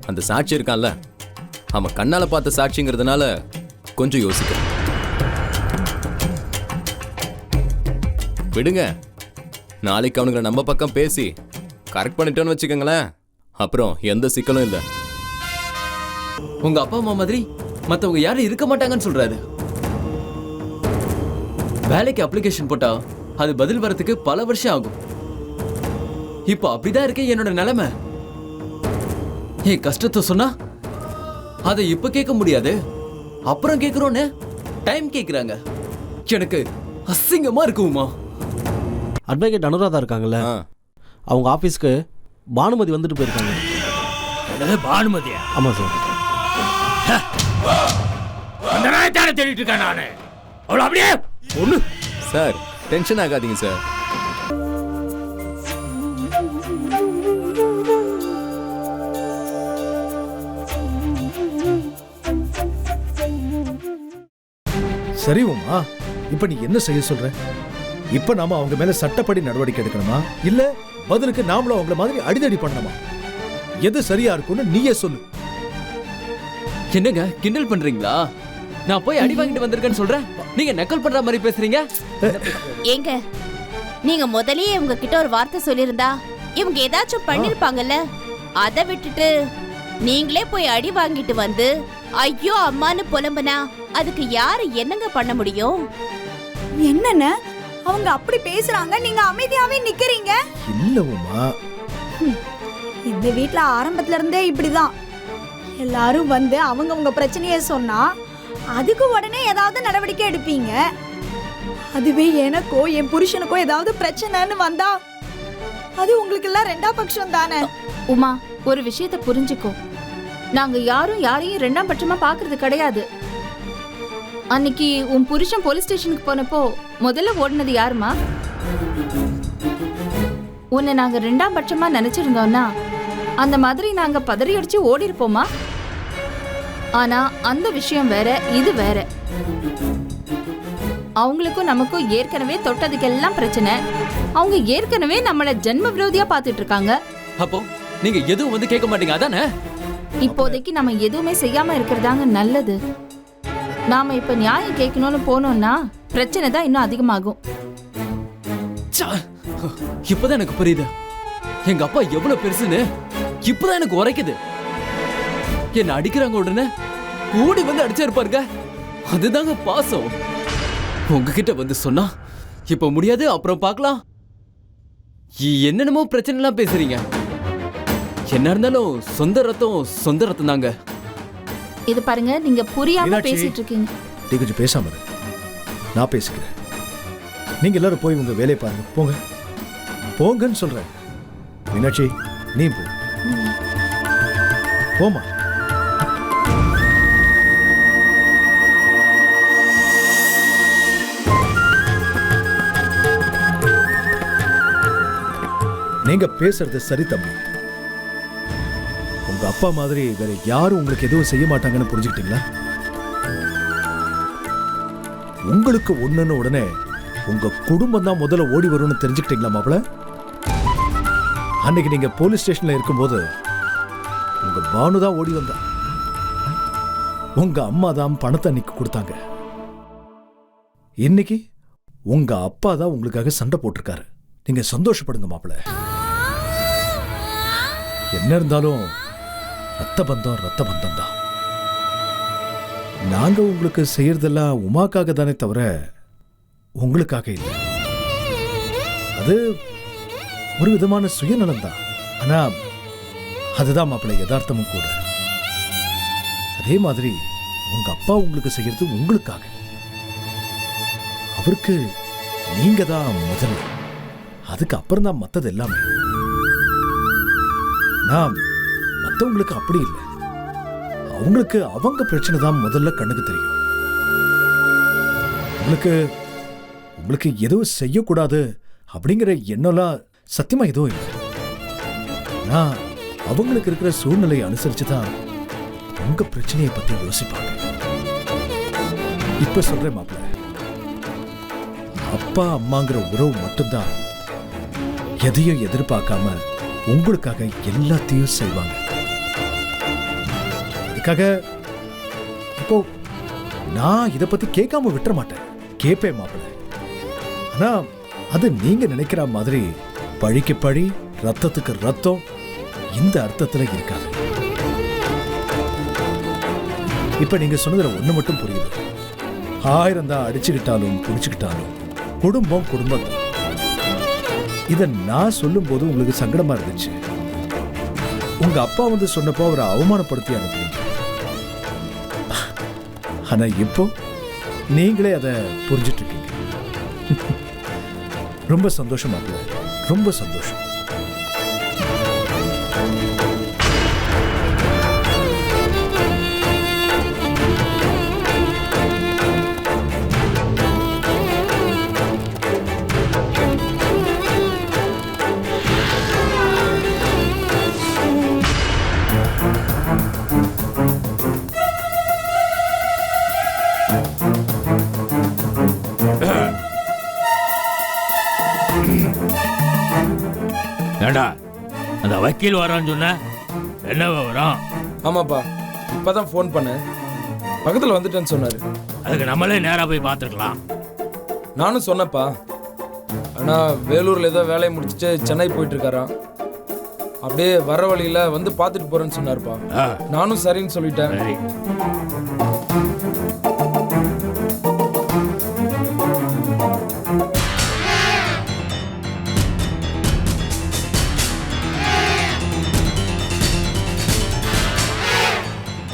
அந்த சாட்சி இருக்கான்ல, அவன் கண்ணால பார்த்த சாட்சிங்கிறதுனால கொஞ்சம் யோசிக்க விடுங்க. நாளைக்கு அவனுங்களை நம்ம பக்கம் பேசி கரெக்ட் பண்ணிட்டோன்னு வச்சுக்கோங்களேன், அப்புறம் எந்த சிக்கலும் இல்லை. உங்க அப்பா அம்மா மாதிரி மத்தவங்க யாரும் இருக்க மாட்டாங்கன்னு சொல்றாரு. வேலைக்கு அப்ளிகேஷன் போட்டா அது பதில் வரதுக்கு பல வருஷம் ஆகும். இப்போ அப்படிதான் இருக்கு என்னோட நிலைமை. என் கஷ்டத்தை சொன்னா அதை இப்ப கேட்க முடியாது, அப்புறம் கேட்கிறோன்னு டைம் கேட்கிறாங்க. எனக்கு அசிங்கமா இருக்குமா. அட்வொகேட் அனுராதா இருக்காங்கல்ல, அவங்க ஆஃபீஸ்க்கு பானுமதி வந்துட்டு போயிருக்காங்க. பானுமதியா? ஆமாம் சார். அந்த நாயத்தான தேடிட்டு இருக்கேன் நானு. அவ்வளோ அப்படியே ஒண்ணு. சார் டென்ஷன் ஆகாதீங்க சார். சரி உமா, இப்ப நீ என்ன செய்ய சொல்ற? இப்ப நாம அவங்க மேல சட்டப்படி நடவடிக்கை எடுக்கணுமா, இல்ல பதிலுக்கு நாமளும் அவங்கள மாதிரி அடிதடி பண்ணணுமா? எது சரியா இருக்கும்னு நீயே சொல்லு. என்னங்க கிண்டல் பண்றீங்களா? நான் போய் அடி வாங்கிட்டு வந்திருக்கேன்னு சொல்றேன், நீங்க நக்கல் பண்ற மாதிரி பேசுறீங்க. ஏங்க, நீங்க முதல்லயே இவங்க கிட்ட ஒரு வார்த்தை சொல்லிருந்தா இவங்க ஏதாச்சும் பண்ணிருப்பாங்கல்ல. அதை விட்டுட்டு நீங்களே போய் அடி வாங்கிட்டு வந்து ஐயோ அம்மான்னு புலம்புனா அதுக்கு யாரு என்னங்க பண்ண முடியும்? என்னன்னு அவங்க அப்படி பேசுறாங்க, நீங்க அமைதியாவே நிக்கிறீங்க. இல்ல உமா, இந்த வீட்ல ஆரம்பத்துல இருந்தே இப்படிதான். எல்லாரும் வந்து அவங்க பிரச்சனைய சொன்னா அதுக்கு உடனே ஏதாவது நடவடிக்கை எடுப்பீங்க. அதுவே எனக்கோ என் புருஷனுக்கோ ஏதாவது பிரச்சனைன்னு வந்தா அது உங்களுக்கு எல்லாம் ரெண்டாம் பட்சம் தானே. உமா, ஒரு விஷயத்தை புரிஞ்சுக்கோ. நாங்க யாரையும் ரெண்டாம் பட்சமா பாக்குறது கிடையாது. அன்னைக்கு உன் புருஷன் போலீஸ் ஸ்டேஷனுக்கு போனப்போ முதல்ல ஓடினது யாருமா? உன்னை நாங்க ரெண்டாம் பட்சமா நினைச்சிருந்தோம்னா அந்த மாதிரி நாங்க பதறி அடிச்சு ஓடி இருப்போமா? ஆனா அந்த விஷயம் வேற, இது வேற. அவங்களுக்கும் நமக்கும் ஏற்கனவே தொட்டதுக்கெல்லாம் பிரச்சனை. அவங்க ஏற்கனவே நம்மள ஜென்ம விரோதியா பாத்துட்டு இருக்காங்க. அப்போ நீங்க எதுவும் வந்து கேட்க மாட்டீங்க அதானே? இப்போதைக்கு நம்ம எதுவுமே செய்யாம இருக்கிறதாங்க நல்லது. நாம இப்ப நியாயம் கேட்கணும்னு போனோம்னா பிரச்சனை தான் இன்னும் அதிகமாகும். இப்பதான் எனக்கு புரியுது எங்க அப்பா எவ்வளவு பெருசுன்னு. இப்பதான் எனக்கு உரைக்குது. என்ன அடிக்கிறாங்க உடனே ஓடி வந்து அடிச்சிருப்பாருங்க, அதுதாங்க பாசம். உங்ககிட்ட வந்து சொன்னா இப்ப முடியாது, அப்புறம் பார்க்கலாம், என்னென்னமோ பிரச்சனை எல்லாம் பேசுறீங்க. என்ன இருந்தாலும் சொந்த ரத்தம் தாங்க. இது பாருங்க, நீங்க புரியாம மீனாட்சி, பேசிட்டு இருக்கீங்க. நீ கொஞ்சம் பேசாம இரு, நான் பேசிக்கிறேன். நீங்க எல்லாரும் போய் உங்க வேலையை பாருங்க. போங்க போங்கன்னு சொல்றேன். மீனாட்சி நீ போ. போமா. நீங்க பேசுறது சரி தம்பி. உங்க அப்பா மாதிரி வேற யாரும் உங்களுக்கு எதுவும் செய்ய மாட்டாங்கன்னு புரிஞ்சுக்கிட்டீங்களா? உங்களுக்கு ஒண்ணுன்னு உடனே உங்க குடும்பம் தான் முதல்ல ஓடி வரும்னு தெரிஞ்சுக்கிட்டீங்களா மாப்பிள? அன்னைக்கு நீங்க போலீஸ் ஸ்டேஷன்ல இருக்கும்போது உங்க பானு தான் ஓடி வந்தா. உங்க அம்மா தான் பணத்தை அன்னைக்கு கொடுத்தாங்க. இன்னைக்கு உங்க அப்பா தான் உங்களுக்காக சண்டை போட்டிருக்காரு. நீங்க சந்தோஷப்படுங்க மாப்பிள. என்ன இருந்தாலும் ரத்த பந்தம் தான். நாங்க உங்களுக்கு செய்யறதெல்லாம் உமாக்காக தானே தவிர உங்களுக்காக இல்லை. அது ஒரு விதமான சுயநலம் தான். ஆனா அதுதான் மாப்பிள்ளை யதார்த்தமும் கூட. அதே மாதிரி உங்க அப்பா உங்களுக்கு செய்யறது உங்களுக்காக. அவருக்கு நீங்க தான் முதல்ல, அதுக்கு அப்புறம் தான் மத்தது எல்லாமே. நான் மத்தவங்களுக்கு அப்படி இல்லை. அவங்களுக்கு அவங்க பிரச்சனை தான் முதல்ல கண்ணுக்கு தெரியும். உங்களுக்கு எதுவும் செய்யக்கூடாது அப்படிங்கிற எண்ணம்லாம் சத்தியமா எதுவும் இல்லை. நான் அவங்களுக்கு இருக்கிற சூழ்நிலையை அனுசரிச்சுதான் உங்க பிரச்சனையை பத்தி யோசிப்பாங்க. இப்ப சொல்றேன் மாப்பிள்ள, அப்பா அம்மாங்கிற உறவு மட்டும்தான் எதையும் எதிர்பார்க்காம உங்களுக்காக எல்லாத்தையும் செய்வாங்க. அதுக்காக இப்போ நான் இதை பத்தி கேட்காம விட்டுற மாட்டேன், கேட்பேன் மாப்பிள்ள. ஆனா அது நீங்க நினைக்கிற மாதிரி பழிக்கு பழி, ரத்தத்துக்கு ரத்தம் இந்த அர்த்தத்துல இருக்காது. இப்ப நீங்க சொன்னதுல ஒண்ணு மட்டும் புரியுது. 1000 தான் அடிச்சுக்கிட்டாலும் புடிச்சுக்கிட்டாலும் குடும்பம் குடும்பம் தான். இத நான் சொல்லும் போது உங்களுக்கு சங்கடமா இருந்துச்சு. உங்க அப்பா வந்து சொன்னப்போ அவரை அவமானப்படுத்தி அனுப்புனீங்க. ஆனா இப்போ நீங்களே அதை புரிஞ்சிட்டு இருக்கீங்க. ரொம்ப சந்தோஷமா இருக்கு, ரொம்ப சந்தோஷம். ஏண்டா அந்த வக்கீல் வரான்னு சொன்ன என்ன வரும்? ஆமாப்பா, இப்பதான் ஃபோன் பண்ணேன், பக்கத்தில் வந்துட்டேன்னு சொன்னாரு. அதுக்கு நம்மளே நேராக போய் பார்த்துருக்கலாம். நானும் சொன்னப்பா, ஆனால் வேலூரில் ஏதோ வேலையை முடிச்சுட்டு சென்னை போயிட்டு இருக்காராம். அப்படியே வர வழியில் வந்து பார்த்துட்டு போறேன்னு சொன்னார்ப்பா. நானும் சரின்னு சொல்லிட்டேன். சரி,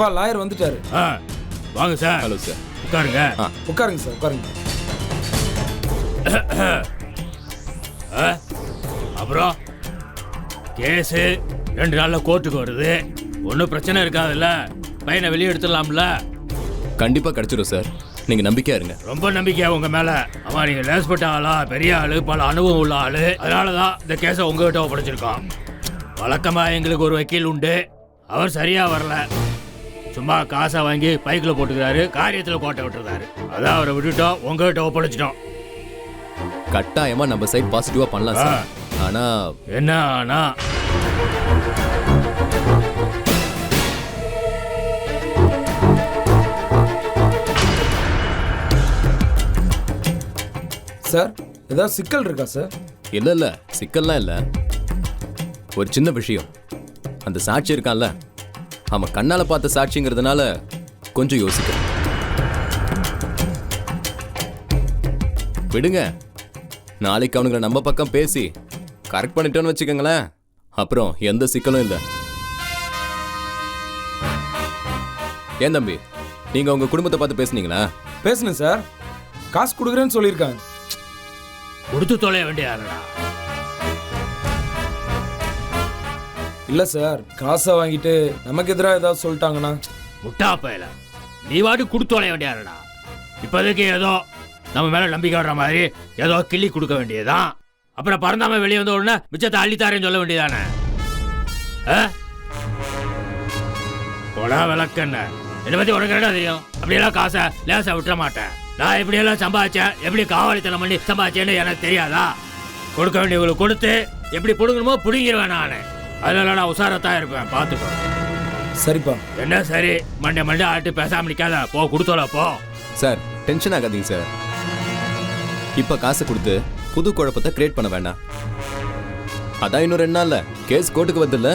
அப்பா லாயர் வந்துட்டாரு. வாங்க சார். Hello sir. உட்காருங்க. உட்காருங்க சார், உட்காருங்க. அப்புறம் கேஸு 2 நாளில் கோர்ட்டுக்கு வருது. ஒன்றும் பிரச்சனை இருக்காதுல்ல? பையனை வெளியே எடுத்துடலாம்ல? கண்டிப்பா கிடைச்சிடும் சார், நீங்க நம்பிக்கையா இருங்க. ரொம்ப நம்பிக்கையா உங்க மேல. ஆமா, நீங்க லேஸ்பட்ட ஆளா, பெரிய ஆளு, பல அனுபவம் உள்ள ஆளு. அதனாலதான் இந்த கேஸை உங்ககிட்ட ஒப்படைச்சிருக்கோம். வழக்கமா எங்களுக்கு ஒரு வக்கீல் உண்டு, அவர் சரியா வரல. சும்மா காசை வாங்கி பைக்கில் போட்டுக்கிறாரு, காரியத்தில் கோட்டை விட்டுறாரு. அதான் அவரை விட்டுட்டோம், உங்ககிட்ட ஒப்படைச்சிட்டோம். கட்டாயமா நம்ம சைட் பாசிட்டிவா பண்ணலாம் சார். ஆனா என்ன ஆனா? சார், ஏதாவது சிக்கல் இருக்கா சார்? இல்ல இல்ல, சிக்கல்லாம் இல்ல. ஒரு சின்ன விஷயம், அந்த சாட்சி இருக்கான்ல, அவன் கண்ணால பார்த்த சாட்சிங்கிறதுனால கொஞ்சம் யோசிக்கிறேன். விடுங்க, நாளைக்கு அவனுங்களை நம்ம பக்கம் பேசி கரெக்ட் பண்ணிட்டோன்னு வச்சுக்கோங்களேன், அப்புறம் எந்த சிக்கலும் இல்லை. ஏன் தம்பி, நீங்க உங்க குடும்பத்தை பார்த்து பேசுனீங்களா? பேசுனேன் சார், காசு கொடுக்குறேன்னு சொல்லியிருக்காங்க. கொடுத்து தொலைய வேண்டிய யாருடா? இல்லை சார், காசை வாங்கிட்டு நமக்கு எதிராக ஏதாவது சொல்லிட்டாங்கன்னா? முட்டா பயல, நீ வாட்டி கொடுத்து தொலைய வேண்டிய யாருடா? இப்போதைக்கு ஏதோ நம்ம மேல நம்பிக்கை வர்ற மாதிரி ஏதோ கிள்ளி கொடுக்க வேண்டியதுதான். அப்புறம் பறந்தாம வெளியே வந்த உடனே மிச்சத்தை அள்ளித்தாரேன்னு சொல்ல வேண்டியதானே? கொடா விளக்கண்ண, என்னை பத்தி உனக்கு என்ன தெரியும்? அப்படியெல்லாம் காசை லேசா விட்டுற மாட்டேன். நான் எப்படியெல்லாம் சம்பாதிச்சேன், எப்படி காவலித்தனம் பண்ணி சம்பாதிச்சேன்னு எனக்கு தெரியாதா? கொடுக்க வேண்டியவங்களுக்கு கொடுத்து எப்படி பிடுங்கணுமோ பிடுங்கிடுவேன் நான். அதனால நான் உசாரத்தான் இருப்பேன், பார்த்துக்கோ. சரிப்பா. என்ன சரி, மண்டே ஆட்டு பேசாம நிக்காத, போ கொடுத்தோல போ. சார், டென்ஷன் ஆகாதீங்க சார். இப்ப காசு கொடுத்து புது குழப்பத்தை கிரியேட் பண்ண வேண்டாம். அதான் இன்னும் 2 நாள்ல கேஸ் கோர்ட்டுக்கு வருதுல்ல,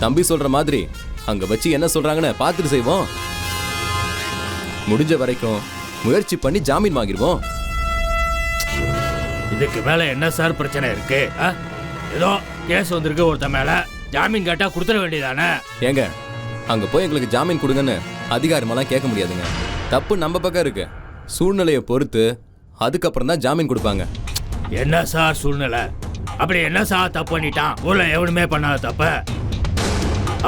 தம்பி சொல்ற மாதிரி அங்க வச்சு என்ன சொல்றாங்கன்னு பார்த்துட்டு செய்வோம். முடிஞ்ச வரைக்கும் முயற்சி பண்ணி ஜாமீன் வாங்கிடுவோம். இதுக்கு மேல என்ன சார் பிரச்சனை இருக்கு? ஏதோ கேஸ் வந்திருக்கு, ஒருத்த மேல ஜாமீன் கேட்டா கொடுத்துட வேண்டியதானே? ஏங்க, அங்க போய் எங்களுக்கு ஜாமீன் கொடுங்கன்னு அதிகாரமெல்லாம் கேட்க முடியாதுங்க. தப்பு நம்ம பக்கம் இருக்கு. சூழ்நிலையை பொறுத்து அதுக்கப்புறம் தான் ஜாமீன் கொடுப்பாங்க. என்ன சார் சூழ்நிலை? அப்படி என்ன சார் தப்பு பண்ணிட்டான்? ஊர்ல எவனுமே பண்ணாத தப்ப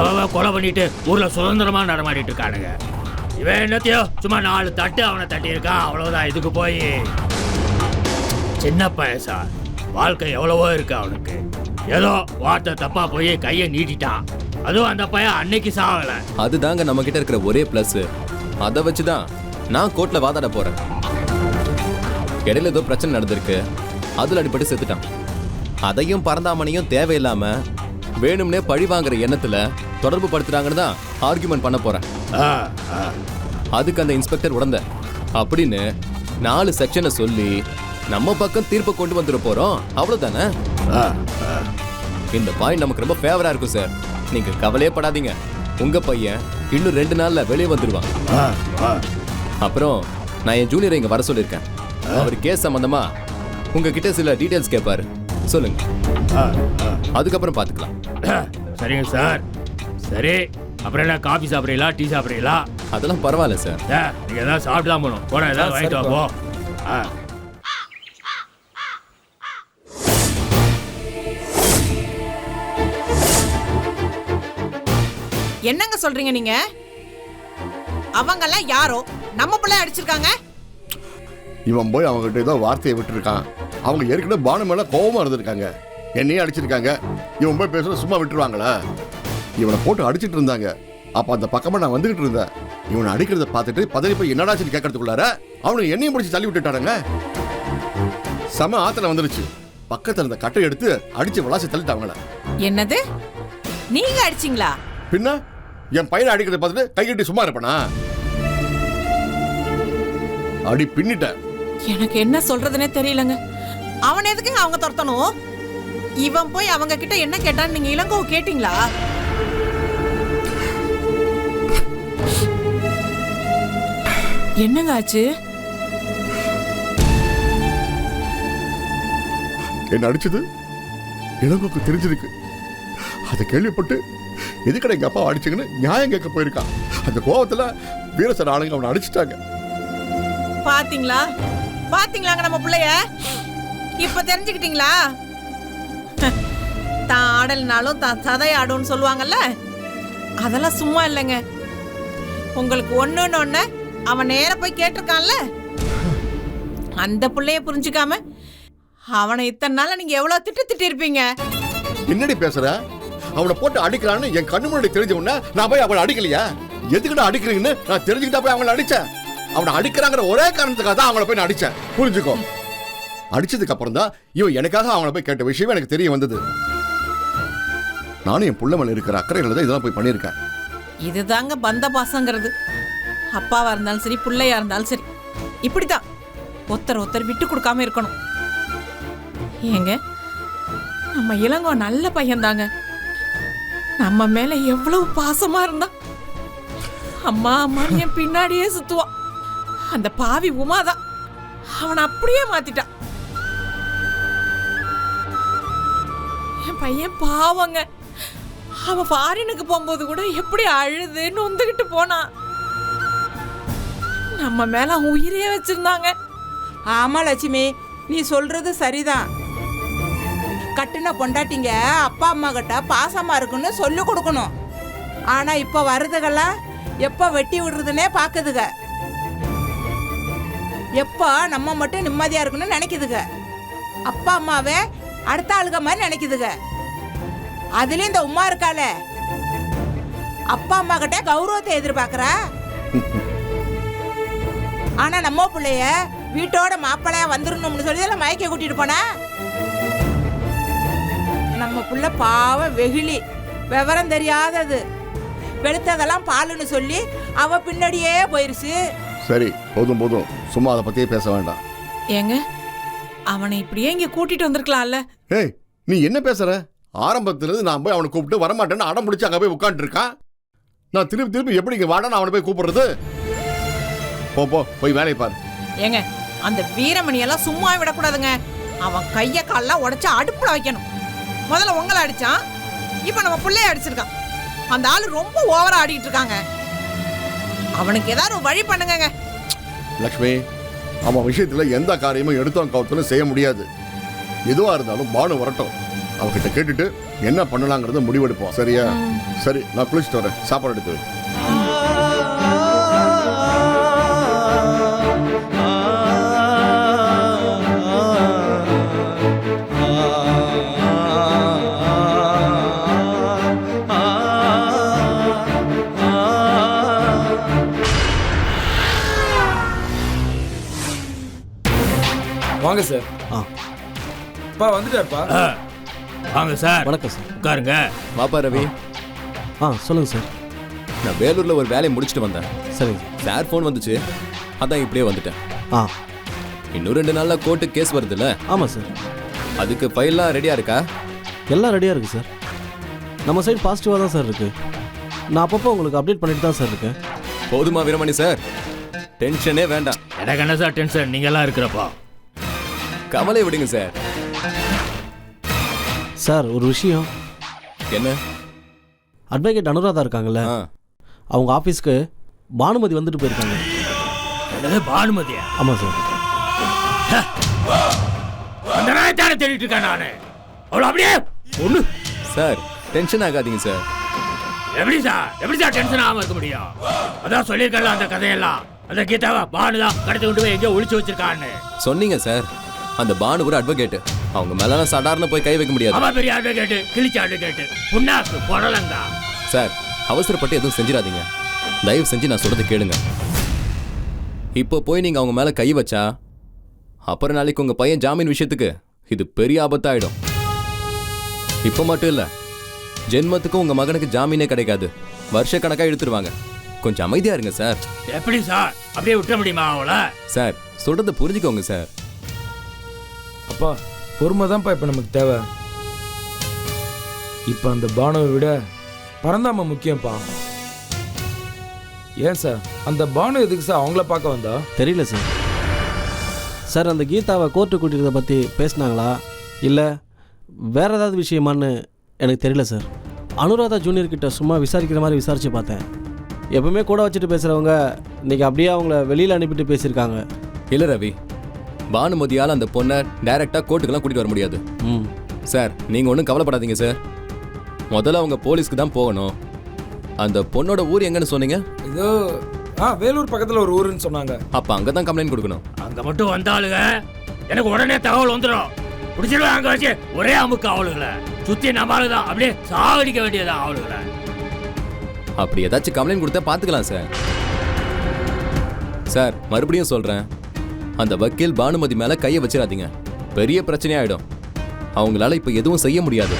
அவ கொலை பண்ணிட்டு ஊர்ல சுதந்திரமா நடமாடிட்டு இருக்கானுங்க. இவன் என்னத்தையோ சும்மா 4 தட்டு அவனை தட்டி இருக்கான், அவ்வளவுதான். இதுக்கு போய் சின்ன பையன் சார், வாழ்க்கை எவ்வளவோ இருக்கு அவனுக்கு. ஏதோ வார்த்தை தப்பா போய் கையை நீட்டிட்டான், அதுவும் அந்த பையன் அன்னைக்கு சாகல. அதுதாங்க நம்ம கிட்ட இருக்கிற ஒரே பிளஸ். அதை வச்சுதான் நான் கோர்ட்ல வாதாட போறேன். இடையில ஏதோ பிரச்சனை நடந்திருக்கு, அதுல அடிப்பட்டு செத்துட்டான். அதையும் பரந்தாமனையும் தேவையில்லாம வேணும்னே பழி வாங்குற எண்ணத்துல தொடர்பு படுத்துறாங்கன்னு தான் ஆர்கியூமெண்ட் பண்ண போறேன். அதுக்கு அந்த இன்ஸ்பெக்டர் உடந்த அப்படின்னு 4 செக்ஷனை சொல்லி நம்ம பக்கம் தீர்ப்பை கொண்டு வந்துட போறோம். அவ்வளவுதானே? இந்த பாயிண்ட் நமக்கு ரொம்ப ஃபேவரா இருக்கும் சார். நீங்க கவலையே படாதீங்க. உங்க பையன் இன்னும் 2 நாள்ல வெளியே வந்துடுவான். அப்புறம் நான் என் ஜூனியரை இங்க வர சொல்லியிருக்கேன். அவர் கேஸ் சம்பந்தமா உங்ககிட்ட சில டீடைல்ஸ் கேட்பாரு. சொல்லுங்க, அதுக்கப்புறம் பாத்துக்கலாம். சரிங்க சார். சரி, அப்புறம் என்ன, காபி சாப்பிட்றீங்களா, டீ சாப்பிட்றீங்களா? அதெல்லாம் பரவாயில்ல சார். நீங்க ஏதாவது சாப்பிட்டு தான் போகணும். போனா ஏதாவது வாங்கிட்டு வா போ. என்னங்க சொல்றீங்க நீங்க? அவங்கெல்லாம் யாரோ நம்ம பிள்ளை அடிச்சிருக்காங்க. இவன் போய் அவங்ககிட்ட ஏதோ வார்த்தையை விட்டுருக்கான். அவங்க ஏற்கனவே பானு மேல கோபமா இருந்திருக்காங்க. என்னையும் அடிச்சிருக்காங்க. இவன் போய் பேசுற சும்மா விட்டுருவாங்களா? இவனை போட்டு அடிச்சிட்டு இருந்தாங்க. அப்ப அந்த பக்கமா நான் வந்துகிட்டு இருந்தேன். இவனை அடிக்கிறத பார்த்துட்டு பதறி போய் என்னடாச்சுன்னு கேட்கறதுக்குள்ளார அவனுக்கு என்னையும் முடிச்சு தள்ளி விட்டுட்டானுங்க. சம ஆத்திரம் வந்துருச்சு. பக்கத்துல இருந்த கட்டை எடுத்து அடிச்சு விளாசி தள்ளிட்டாங்கள. என்னது, நீங்க அடிச்சிங்களா? பின்ன என் பையனை அடிக்கிறத பார்த்துட்டு கைகட்டி சும்மா இருப்பனா? அடி பின்னிட்டேன். எனக்கு என்ன சொல்றதுன்னே தெரியலங்க. அவன் எதுக்குங்க அவங்க துரத்தணும்? இவன் போய் அவங்க கிட்ட என்ன கேட்டான்னு நீங்க இளங்கோவை கேட்டீங்களா? என்னங்க ஆச்சு? என்ன அடிச்சது இளங்கோக்கு தெரிஞ்சிருக்கு. அதை கேள்விப்பட்டு எதுக்கடா எங்க அப்பா அடிச்சுங்கன்னு நியாயம் கேட்க போயிருக்கான். அந்த கோபத்துல வீரசன் ஆளுங்க அவனை அடிச்சுட்டாங்க. பாத்தீங்களா பாத்தீங்களாங்க நம்ம பிள்ளைய? இப்ப தெரிஞ்சுக்கிட்டீங்களா? தான் ஆடல்னாலும் தான் சதை ஆடும்னு சொல்லுவாங்கல்ல, அதெல்லாம் சும்மா இல்லைங்க. உங்களுக்கு ஒண்ணு அவன் நேர போய் கேட்டிருக்கான்ல, அந்த பிள்ளைய புரிஞ்சுக்காம அவனை இத்தனை நாள் நீங்க எவ்வளவு திட்டி இருப்பீங்க. என்னடி பேசுற? அவனை போட்டு அடிக்கிறான்னு என் கண்ணு முன்னாடி தெரிஞ்ச உடனே நான் போய் அவனை அடிக்கலையா? எதுக்கிட்ட அடிக்கிறீங்கன்னு நான் தெரிஞ்சுக்கிட்டா போய் அவங்களை அடிச்சேன். அவனை அடிக்கிறாங்கிற ஒரே காரணத்துக்காக தான் அவங்கள போய் நான் அடிச்சேன். புரிஞ்சுக்கோ. அடிச்சதுக்கு அப்புறம் தான் இவன் எனக்காக அவங்கள போய் கேட்ட விஷயம் எனக்கு தெரிய வந்தது. நானும் என் புள்ள மேல இருக்கிற அக்கறைகளை தான் இதெல்லாம் போய் பண்ணியிருக்கேன். இதுதாங்க பந்த பாசங்கிறது. அப்பாவா இருந்தாலும் சரி, பிள்ளையா இருந்தாலும் சரி, இப்படித்தான் ஒருத்தர் விட்டு கொடுக்காம இருக்கணும். ஏங்க, நம்ம இளங்கோ நல்ல பையன் தாங்க. நம்ம மேல எவ்வளவு பாசமா இருந்தா அம்மா அம்மா என் பின்னாடியே சுத்துவான். அந்த பாவி உமாதான் அவனை அப்படியே மாத்திட்டான். என் பையன் பாவங்க. அவன் ஃபாரினுக்கு போகும்போது கூட எப்படி அழுது நொந்துகிட்டு போனான். நம்ம மேல அவன் உயிரே வச்சிருந்தாங்க. ஆமா லட்சுமி, நீ சொல்றது சரிதான். கட்டின பொண்டாட்டிங்க அப்பா அம்மா கிட்ட பாசமா இருக்குன்னு சொல்லி கொடுக்கணும். ஆனா இப்ப வருதுகெல்லாம் எப்ப வெட்டி விடுறதுன்னே பாக்குதுங்க. எப்ப நம்ம மட்டும் நிம்மதியா இருக்குன்னு நினைக்குதுங்க. அப்பா அம்மாவே அடுத்த ஆளுக மாதிரி நினைக்குதுங்க. அதுலயும் இந்த உமா இருக்கால, அப்பா அம்மா கிட்ட கௌரவத்தை எதிர்பார்க்கறா. ஆனா நம்ம பிள்ளைய வீட்டோட மாப்பிள்ளையா வந்துடணும்னு சொல்லி எல்லாம் மயக்க கூட்டிட்டு போனா. நம்ம புள்ள பாவம் வெகுளி, விவரம் தெரியாதது. வெளுத்ததெல்லாம் பாலுன்னு சொல்லி அவ பின்னாடியே போயிருச்சு. சரி, போதும் போதும், சும்மா அதை பத்தியே பேச வேண்டாம். ஏங்க, அவனை இப்படியே இங்க கூட்டிட்டு வந்திருக்கலாம்ல. ஏய், நீ என்ன பேசுற? ஆரம்பத்திலிருந்து நான் போய் அவனை கூப்பிட்டு வரமாட்டேன்னு அடம் பிடிச்சி அங்கே போய் உட்காந்துட்டு இருக்கான். நான் திருப்பி எப்படி இங்கே வாடான்னு அவனை போய் கூப்பிடுறது? போய் வேலையை பாரு. ஏங்க, அந்த வீரமணியெல்லாம் சும்மா விடக்கூடாதுங்க. அவன் கைய கால்லாம் உடைச்சு அடுப்புல வைக்கணும். முதல்ல உங்களை அடிச்சான், இப்ப நம்ம பிள்ளைய அடிச்சிருக்கான். அந்த ஆளு ரொம்ப ஓவரா ஆடிட்டு இருக்காங்க. அவனுக்கு ஏதாவது ஒரு வழி பண்ணுங்க. லக்ஷ்மி, அவன் விஷயத்துல எந்த காரியமும் எடுத்தோம் கவுத்தலும் செய்ய முடியாது. எதுவா இருந்தாலும் பானு வரட்டும், அவகிட்ட கேட்டுட்டு என்ன பண்ணலாங்கிறத முடிவெடுப்போம். சரியா? சரி, நான் குளிச்சுட்டு வரேன். சாப்பாடு எடுத்து வை. வாங்க சார். அப்பா வந்துட்டாருப்பா. வாங்க சார். வணக்கம் சார். உட்காருங்க. வாப்பா ரவி. சொல்லுங்க சார். நான் வேலூர்ல ஒரு வேலையை முடிச்சுட்டு வந்தேன். சரிங்க சார் ஃபோன் வந்துச்சு, அதான் இப்படியே வந்துட்டேன். சார். இன்னும் 2 நாள்ல கோர்ட்டு கேஸ் வருதுல்ல? ஆமாம் சார். அதுக்கு ஃபைல்லாம் ரெடியா இருக்கா? எல்லாம் ரெடியாக இருக்குது சார். நம்ம சைடு பாசிட்டிவாக தான் சார் இருக்குது. நான் அப்பப்போ உங்களுக்கு அப்டேட் பண்ணிட்டு தான் சார் இருக்கேன். போதுமா வீரமணி சார்? டென்ஷனே வேண்டாம். எனக்கு என்ன சார் டென்ஷன், நீங்க எல்லாம் இருக்கிறப்பா. கவலை விடுங்க சார். சார் ஒரு விஷயம். என்ன? அட்வொகேட் அனுராதா இருக்காங்கல்ல, அவங்க ஆஃபீஸ்க்கு பானுமதி வந்துட்டு போயிருக்காங்க. பானுமதியா? ஆமாம் சார். அந்த நாய் தானே தேடிட்டு இருக்கேன் நானு. அவ்வளோ அப்படியே ஒண்ணு. சார் டென்ஷன் ஆகாதீங்க சார். எப்படி சார் டென்ஷன் ஆகாம இருக்க முடியும்? அதான் சொல்லியிருக்கல அந்த கதையெல்லாம். அந்த கீதாவை பானுதான் கடத்தி கொண்டு போய் எங்கேயோ ஒளிச்சு வச்சிருக்கான்னு சொன்னீங்க சார். அந்த பானு ஒரு அட்வொகேட், அவங்க மேல சாதாரண போய் கை வைக்க முடியாது. அவன் பெரிய அட்வொகேட், கிழிச்ச அட்வொகேட், புண்ணாக்கு புடலங்க. சார் அவசரப்பட்டு எதுவும் செஞ்சிடாதீங்க. தயவு செஞ்சு நான் சொல்றது கேளுங்க. இப்போ போய் நீங்க அவங்க மேல கை வச்சா அப்புறம் நாளைக்கு உங்க பையன் ஜாமீன் விஷயத்துக்கு இது பெரிய ஆபத்தாயிடும். இப்போ மட்டும் இல்ல, ஜென்மத்துக்கும் உங்க மகனுக்கு ஜாமீனே கிடைக்காது. வருஷ கணக்கா எடுத்துருவாங்க. கொஞ்சம் அமைதியா இருங்க சார். எப்படி சார் அப்படியே விட்ட முடியுமா அவளை? சார் சொல்றதை புரிஞ்சுக்கோங்க சார். அப்பா பொறுமை தான்ப்பா இப்போ நமக்கு தேவை. இப்போ அந்த பானுவை விட பரந்தாம முக்கியம்ப்பா. ஏன் சார் அந்த பானு எதுக்கு சார் அவங்கள பார்க்க வந்தா? தெரியல சார். சார் அந்த கீதாவை கோர்ட்டு கூட்டிகிறத பற்றி பேசினாங்களா இல்லை வேற ஏதாவது விஷயமானு எனக்கு தெரியல சார். அனுராதா ஜூனியர் கிட்ட சும்மா விசாரிக்கிற மாதிரி விசாரித்து பார்த்தேன். எப்பவுமே கூட வச்சுட்டு பேசுகிறவங்க இன்றைக்கி அப்படியே அவங்கள வெளியில் அனுப்பிட்டு பேசியிருக்காங்க. இல்லை ரவி, பானுமதியால் அந்த பொண்ணை டைரெக்டாக கோர்ட்டுக்கெல்லாம் கூட்டிகிட்டு வர முடியாது. சார் நீங்கள் ஒன்றும் கவலைப்படாதீங்க சார். முதல்ல அவங்க போலீஸ்க்கு தான் போகணும். அந்த பொண்ணோட ஊர் எங்கன்னு சொன்னீங்க? இதோ வேலூர் பக்கத்தில் ஒரு ஊருன்னு சொன்னாங்க. அப்போ அங்கே தான் கம்ப்ளைண்ட் கொடுக்கணும். அங்கே மட்டும் வந்தாளுங்க எனக்கு உடனே தகவல் வந்துடும். பிடிச்சிடுவேன் அங்கே வச்சு ஒரே அமுக்கு அவளுகளை சுற்றி நம்மளுதான் அப்படியே சாகடிக்க வேண்டியதான் அவளுகளை. அப்படி ஏதாச்சும் கம்ப்ளைண்ட் கொடுத்தா பார்த்துக்கலாம் சார். சார் மறுபடியும் சொல்கிறேன், அந்த வக்கீல் பானுமதி மேலே கையை வச்சிடாதீங்க. பெரிய பிரச்சனையாயிடும். அவங்களால இப்போ எதுவும் செய்ய முடியாது.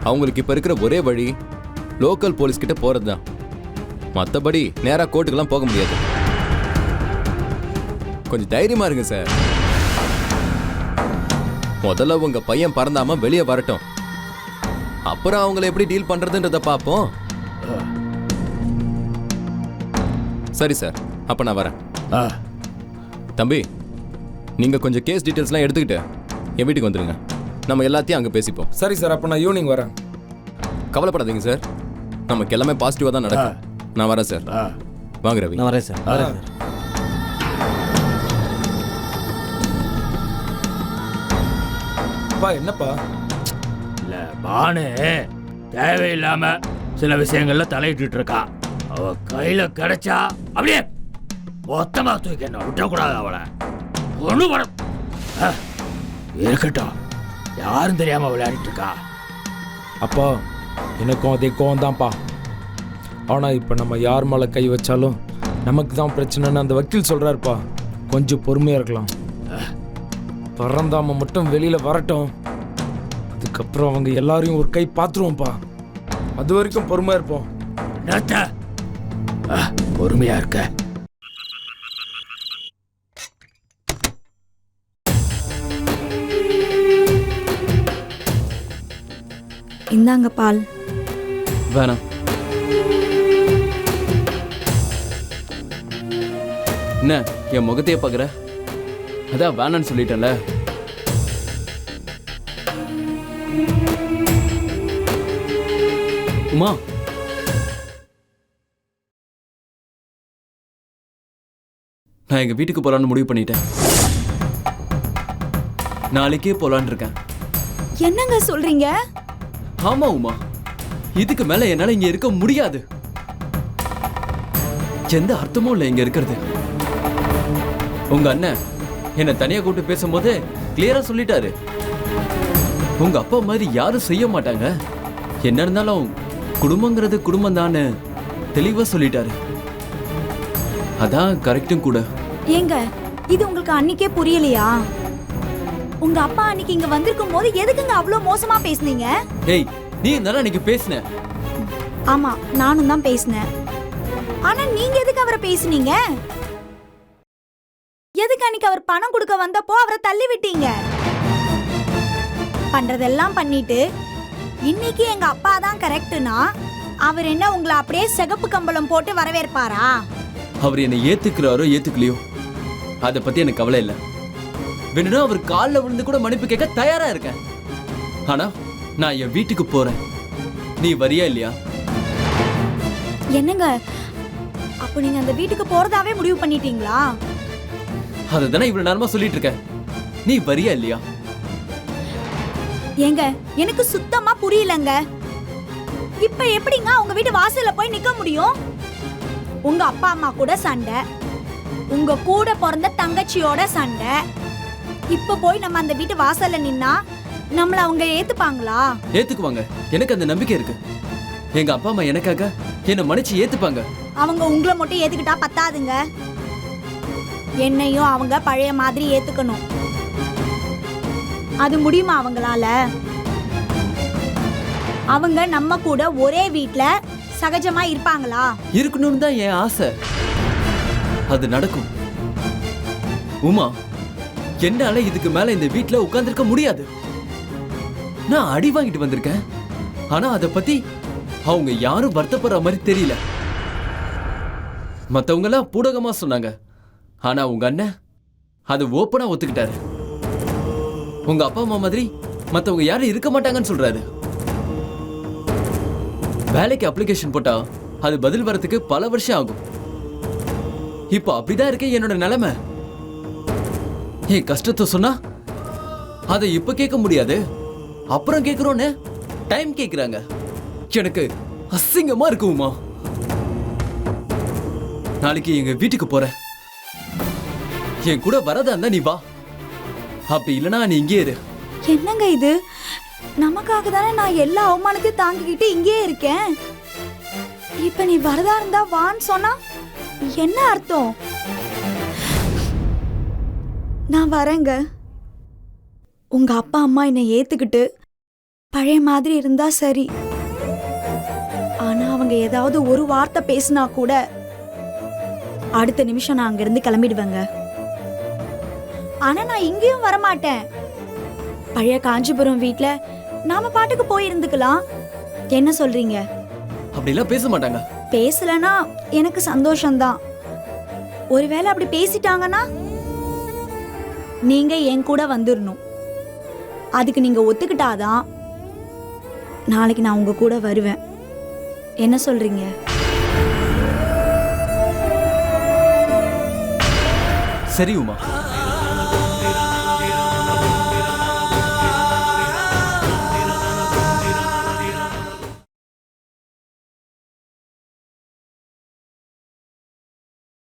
அவங்களுக்கு இப்போ இருக்கிற ஒரே வழி லோக்கல் போலீஸ் கிட்ட போகிறது தான். மற்றபடி நேராக கோர்ட்டுக்கெல்லாம் போக முடியாது. கொஞ்சம் தைரியமா இருங்க சார். முதல்ல உங்க பையன் பறந்தாம வெளியே வரட்டும், அப்புறம் அவங்களை எப்படி டீல் பண்றதுன்றத பார்ப்போம். சரி சார், அப்ப நான் வரேன். தம்பி, நீங்க கொஞ்சம் கேஸ் டீட்டெயில்ஸ்லாம் எடுத்துக்கிட்டு என் வீட்டுக்கு வந்துருங்க. நம்ம எல்லாத்தையும் அங்கே பேசிப்போம். சரி சார், அப்போ நான் ஈவினிங் வரேன். கவலைப்படாதீங்க சார், நமக்கு எல்லாமே பாசிட்டிவாக தான் நடக்கும். நான் வரேன் சார். வாங்க ரவி. நான் வரேன் சார். அப்பா என்னப்பா? இல்ல பானு தேவையில்லாம சில விஷயங்கள்ல தலையிட்டு இருக்கா. அவ கையில கிடைச்சா அப்படியே மொத்தமா தூக்கி என்ன விட்டக்கூடாது. அவளை ஒண்ணு படம் இருக்கட்டும், யாரும் தெரியாம விளையாடிட்டு இருக்கா. அப்பா எனக்கும் அதே கோவம் தான்ப்பா. ஆனா இப்ப நம்ம யார் மேல கை வச்சாலும் நமக்கு தான் பிரச்சனைன்னு அந்த வக்கீல் சொல்றாருப்பா. கொஞ்சம் பொறுமையா இருக்கலாம். பறந்தாம மட்டும் வெளியில வரட்டும், அதுக்கப்புறம் அவங்க எல்லாரையும் ஒரு கை பார்த்துருவோம்ப்பா. அது வரைக்கும் பொறுமையா இருப்போம். பொறுமையா இருக்க. இந்தாங்க பால். வேணாம். என்ன என் முகத்தையே பார்க்குற? அதான் வேணான்னு சொல்லிட்டேன்ல. உமா, நான் எங்க வீட்டுக்கு போலான்னு முடிவு பண்ணிட்டேன். நாளைக்கே போலான்னு இருக்கேன். என்னங்க சொல்றீங்க? ஆமா உமா, இதுக்கு மேல என்னால இங்க இருக்க முடியாது. எந்த அர்த்தமும் இல்லை இங்க இருக்கிறது. உங்க அண்ணன் என்ன தனியா கூப்பிட்டு பேசும்போது கிளியரா சொல்லிட்டாரு, உங்க அப்பா மாதிரி யாரும் செய்ய மாட்டாங்க, என்ன இருந்தாலும் குடும்பங்கிறது குடும்பம் தானே தெளிவா சொல்லிட்டாரு. அதான் கரெக்டும் கூட. ஏங்க இது உங்களுக்கு அன்னைக்கே புரியலையா? உங்க அப்பா அன்னைக்கு இங்க வந்திருக்கும் போது எதுக்குங்க அவ்வளோ மோசமா பேசுனீங்க? டேய் நீ தானே அன்னைக்கு பேசின. ஆமா, நானும் தான் பேசினேன். ஆனா நீங்க எதுக்கு அவரை பேசுனீங்க? எதுக்கு அன்னைக்கு அவர் பணம் கொடுக்க வந்தப்போ அவரை தள்ளி விட்டீங்க? பண்றதெல்லாம் பண்ணிட்டு இன்னைக்கு எங்க அப்பா தான் கரெக்ட்னா அவர் என்ன உங்களை அப்படியே சிகப்பு கம்பளம் போட்டு வரவேற்பாரா? அவர் என்னை ஏத்துக்கிறாரோ ஏத்துக்கலையோ அதை பத்தி எனக்கு கவலை இல்லை. வேணும்னா அவர் காலில் விழுந்து கூட மன்னிப்பு கேட்க தயாரா இருக்கேன். ஆனா நான் என் வீட்டுக்கு போறேன். நீ வரியா இல்லையா? என்னங்க, அப்ப நீங்க அந்த வீட்டுக்கு போறதாவே முடிவு பண்ணிட்டீங்களா? அதுதானே இவ்வளவு நேரமா சொல்லிட்டு இருக்கேன். நீ வரியா இல்லையா? ஏங்க, எனக்கு சுத்தமா புரியலங்க. இப்ப எப்படிங்க உங்க வீட்டு வாசல்ல போய் நிக்க முடியும்? உங்க அப்பா அம்மா கூட சண்டை, உங்க கூட பிறந்த தங்கச்சியோட சண்டை. இப்ப போய் நம்ம அந்த வீட்டு வாசல்ல நின்னா நம்மள அவங்க ஏத்துப்பாங்களா? ஏத்துக்குவாங்க, எனக்கு அந்த நம்பிக்கை இருக்கு. எங்க அப்பா அம்மா எனக்காக என்ன மன்னிச்சு ஏத்துப்பாங்க. அவங்க உங்களை மட்டும் ஏத்துக்கிட்டா பத்தாதுங்க, என்னையும் அவங்க பழைய மாதிரி ஏத்துக்கணும். அது முடியுமா அவங்களால? அவங்க நம்ம கூட ஒரே வீட்ல சகஜமா இருப்பாங்களா? இருக்கணும்னு தான் என் ஆசை. அது நடக்கும். உமா, என்னால இதுக்கு மேல இந்த வீட்ல உட்கார்ந்திருக்க முடியாது. நான் அடி வாங்கிட்டு வந்திருக்கேன். ஆனா அத பத்தி அவங்க யாரும் வருத்தப்படுற மாதிரி தெரியல. மத்தவங்க எல்லாம் பூடகமா சொன்னாங்க. ஆனா உங்க அண்ணன் அது ஓப்பனா ஒத்துக்கிட்டாரு. உங்க அப்பா அம்மா மாதிரி மத்தவங்க யாரும் இருக்க மாட்டாங்கன்னு சொல்றாரு. வேலைக்கு அப்ளிகேஷன் போட்டா அது பதில் வரதுக்கு பல வருஷம் ஆகும். இப்போ அப்படிதான் இருக்கு என்னோட நிலைமை. என் கஷ்டத்தை சொன்னா அதை இப்ப கேட்க முடியாது, அப்புறம் கேட்கிறோன்னு டைம் கேட்கிறாங்க. எனக்கு அசிங்கமா இருக்குமா. நாளைக்கு எங்க வீட்டுக்கு போறேன். என் கூட வரதா இருந்தா நீ வா, அப்படி இல்லனா நீ இங்கே இரு. என்னங்க இது? நமக்காக தானே நான் எல்லா அவமானத்தையும் தாங்கிக்கிட்டு இங்கே இருக்கேன். இப்ப நீ வரதா இருந்தா வான்னு சொன்னா என்ன அர்த்தம்? நான் வரேங்க. உங்க அப்பா அம்மா என்னை ஏத்துக்கிட்டு பழைய மாதிரி இருந்தா சரி. ஆனா அவங்க ஏதாவது ஒரு வார்த்தை பேசினா கூட அடுத்த நிமிஷம் நான் அங்கிருந்து கிளம்பிடுவேங்க. ஆனா நான் இங்கேயும் வரமாட்டேன். பழைய காஞ்சிபுரம் வீட்ல நாம பாட்டுக்கு போய் இருந்துக்கலாம். என்ன சொல்றீங்க? அப்படிலாம் பேச மாட்டாங்க. பேசலனா எனக்கு சந்தோஷம்தான். ஒருவேளை அப்படி பேசிட்டாங்கன்னா நீங்க என் கூட வந்துடணும். அதுக்கு நீங்க ஒத்துக்கிட்டாதான் நாளைக்கு நான் உங்க கூட வருவேன். என்ன சொல்றீங்க? சரி உமா,